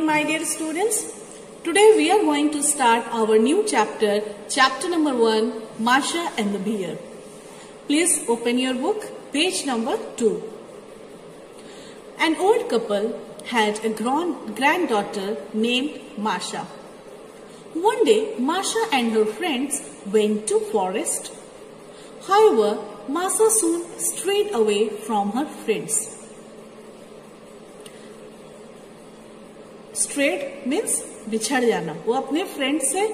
My dear students, today we are going to start our new chapter, chapter number 1, Masha and the Bear. Please open your book, page number 2. An old couple had a granddaughter named Masha. One day, Masha and her friends went to forest. However, Masha soon strayed away from her friends. Straight means बिछड़ जाना। वो अपने friend से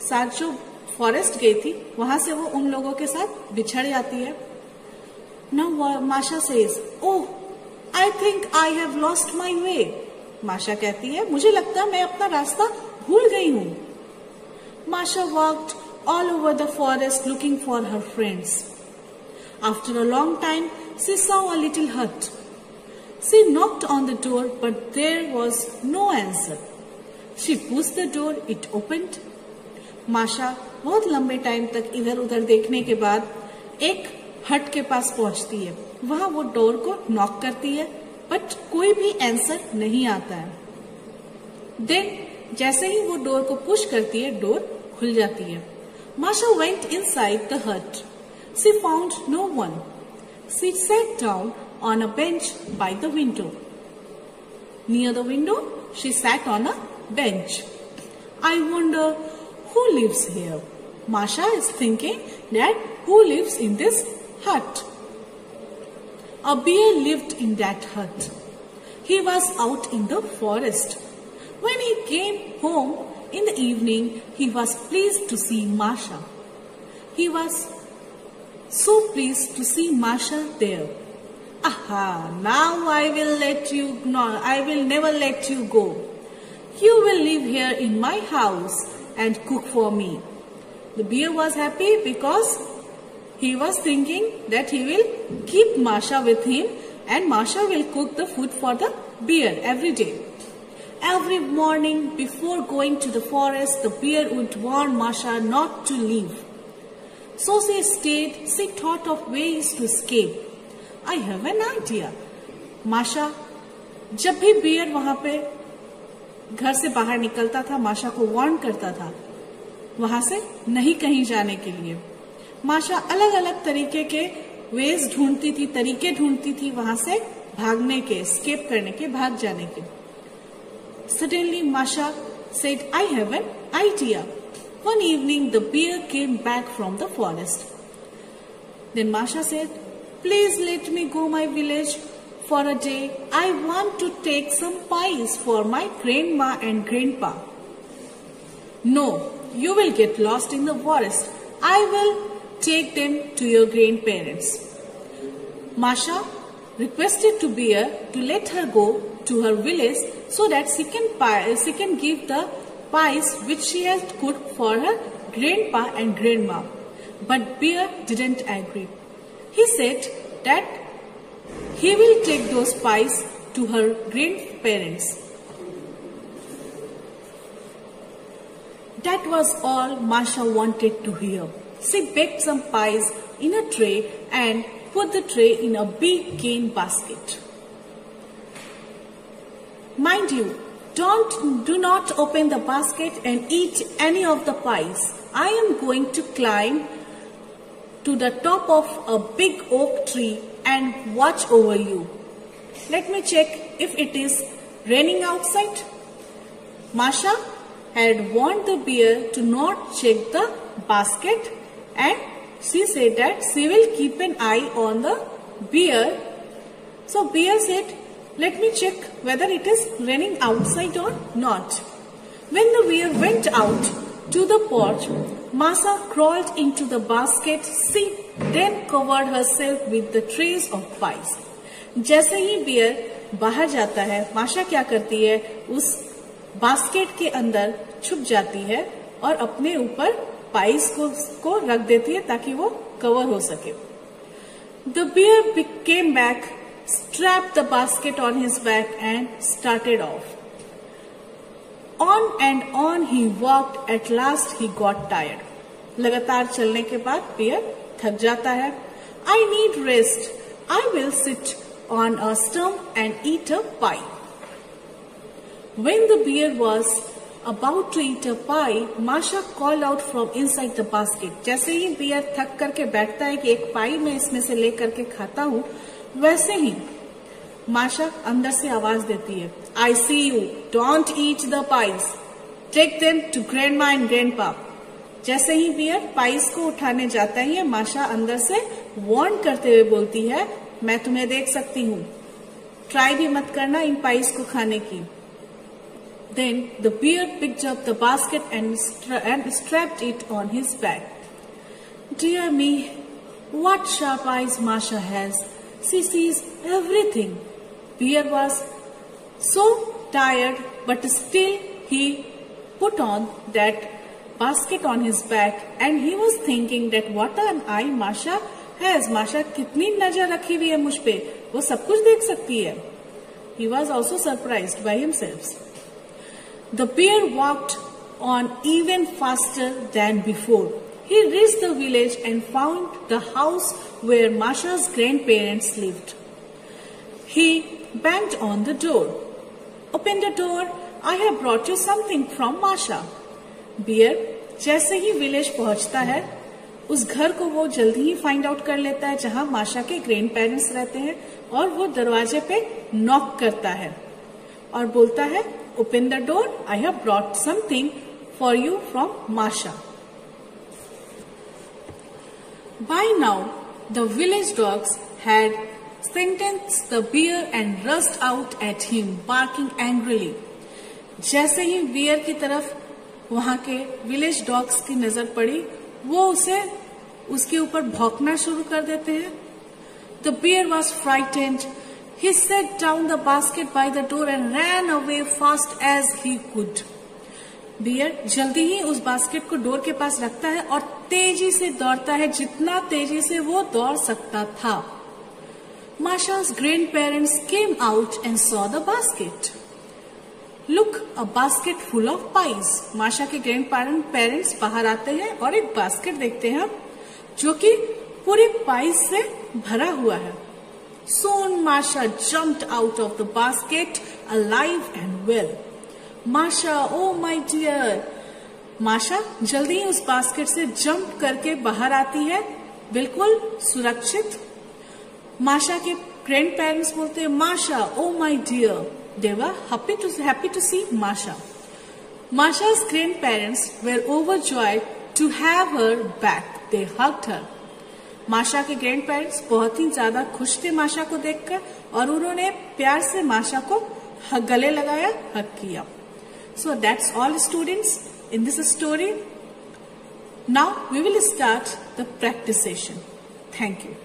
साथ जो forest गई थी वहां से वो उन लोगों के साथ बिछड़ जाती है। Now Masha says, oh I think I have lost my way. Masha कहती है, मुझे लगता है मैं अपना रास्ता भूल गई हूँ। माशा walked all over the forest looking for her friends. After a long time she saw a little हट. She knocked on the door, but there was no answer. She pushed the door, it opened. माशा बहुत लंबे time तक इधर उधर देखने के बाद एक हट के पास पहुंचती है। वहां वो डोर को नॉक करती है, बट कोई भी आंसर नहीं आता है। देन जैसे ही वो डोर को पुश करती है, डोर खुल जाती है। माशा went inside the hut. She found no one. She sat down on a bench by the window. Near the window, she sat on a bench. I wonder who lives here. Masha is thinking that who lives in this hut. A bear lived in that hut. He was out in the forest. When he came home in the evening, he was pleased to see Masha. He was so pleased to see Masha there. Aha, now I will never let you go. You will live here in my house and cook for me. The bear was happy because he was thinking that he will keep Masha with him and Masha will cook the food for the bear every day. Every morning before going to the forest, the bear would warn Masha not to leave. So she stayed. She thought of ways to escape. I have an idea. माशा जब भी beer वहां पे घर से बाहर निकलता था, माशा को वार्न करता था वहां से नहीं कहीं जाने के लिए। माशा अलग अलग तरीके के वेज ढूंढती थी, तरीके ढूंढती थी वहां से भागने के, एस्केप करने के, भाग जाने के। Suddenly Masha said, I have an idea. One evening the bear came back from the forest. Then Masha said, please let me go my village for a day. I want to take some pies for my grandma and grandpa. No, you will get lost in the forest. I will take them to your grandparents. Masha requested to Bear to let her go to her village so that she can give the pies which she had cooked for her grandpa and grandma. But Bear didn't agree. He said that he will take those pies to her grandparents. That was all Masha wanted to hear. She baked some pies in a tray and put the tray in a big cane basket. Mind you, do not open the basket and eat any of the pies. I am going to climb to the top of a big oak tree and watch over you. Let me check if it is raining outside. Masha had warned the bear to not check the basket and she said that she will keep an eye on the bear. So bear said, let me check whether it is raining outside or not. When the bear went out to the porch, Masha crawled into the basket. She then covered herself with the trays of pies. जैसे ही beer बाहर जाता है, माशा क्या करती है, उस basket के अंदर छुप जाती है और अपने ऊपर पाइस को रख देती है ताकि वो कवर हो सके। The bear came back, strapped the basket on his back and started off. On and on he walked. At last he got tired. लगातार चलने के बाद बियर थक जाता है। I need rest. I will sit on a stump and eat a pie. When the bear was about to eat a pie, Masha called out from inside the basket. जैसे ही beer थक करके बैठता है कि एक पाई मैं इसमें से ले करके खाता हूँ, वैसे ही माशा अंदर से आवाज देती है, I see you, don't eat the pies, take them to grandma and grandpa. जैसे ही बियर पाइस को उठाने जाता है, माशा अंदर से वार्न करते हुए बोलती है, मैं तुम्हें देख सकती हूँ, ट्राई भी मत करना इन पाइस को खाने की. Then the bear picked up the basket and strapped it on his back. Dear me, what sharp eyes Masha has. She sees everything. Bear was so tired, but still he put on that basket on his back and he was thinking that what an eye Masha has. Masha कितनी नजर रखी हुई है मुझ पे, वो सब कुछ देख सकती है. He was also surprised by himself. The bear walked on even faster than before. He reached the village and found the house where Masha's grandparents lived. He banged on the door. Open the door. I have brought you something from Masha. Bear जैसे ही village पहुंचता है, उस घर को वो जल्दी ही find out कर लेता है जहां माशा के ग्रैंड पेरेंट्स रहते हैं, और वो दरवाजे पे नॉक करता है और बोलता है, open the door, I have brought something for you from Masha. By now the village dogs had sentenced the bear and rushed out at him, barking angrily. जैसे ही बियर की तरफ वहां के विलेज डॉग्स की नजर पड़ी, वो उसके ऊपर भौंकना शुरू कर देते हैं. The bear was frightened. He set down the basket by the door and ran away fast as he could. Bear जल्दी ही उस बास्केट को डोर के पास रखता है और तेजी से दौड़ता है, जितना तेजी से वो दौड़ सकता था. Masha's grandparents came out and saw the basket. Look, a basket full of pies. माशा के ग्रैंड-पेरेंट्स बाहर आते हैं और एक बास्केट देखते हैं जो कि पूरे पाइस से भरा हुआ है. Soon Masha jumped out of the basket alive and well. Masha, oh my dear. माशा जल्दी ही उस बास्केट से जंप करके बाहर आती है, बिल्कुल सुरक्षित. माशा के ग्रैंड पेरेंट्स बोलते हैं, Masha, oh my dear. They were happy to see Masha. Masha's grandparents were overjoyed to have her back. They hugged her. माशा के ग्रैंड पेरेंट्स बहुत ही ज्यादा खुश थे माशा को देखकर, और उन्होंने प्यार से माशा को गले लगाया, हग किया. So that's all, students, in this story. Now we will start the practice session. Thank you.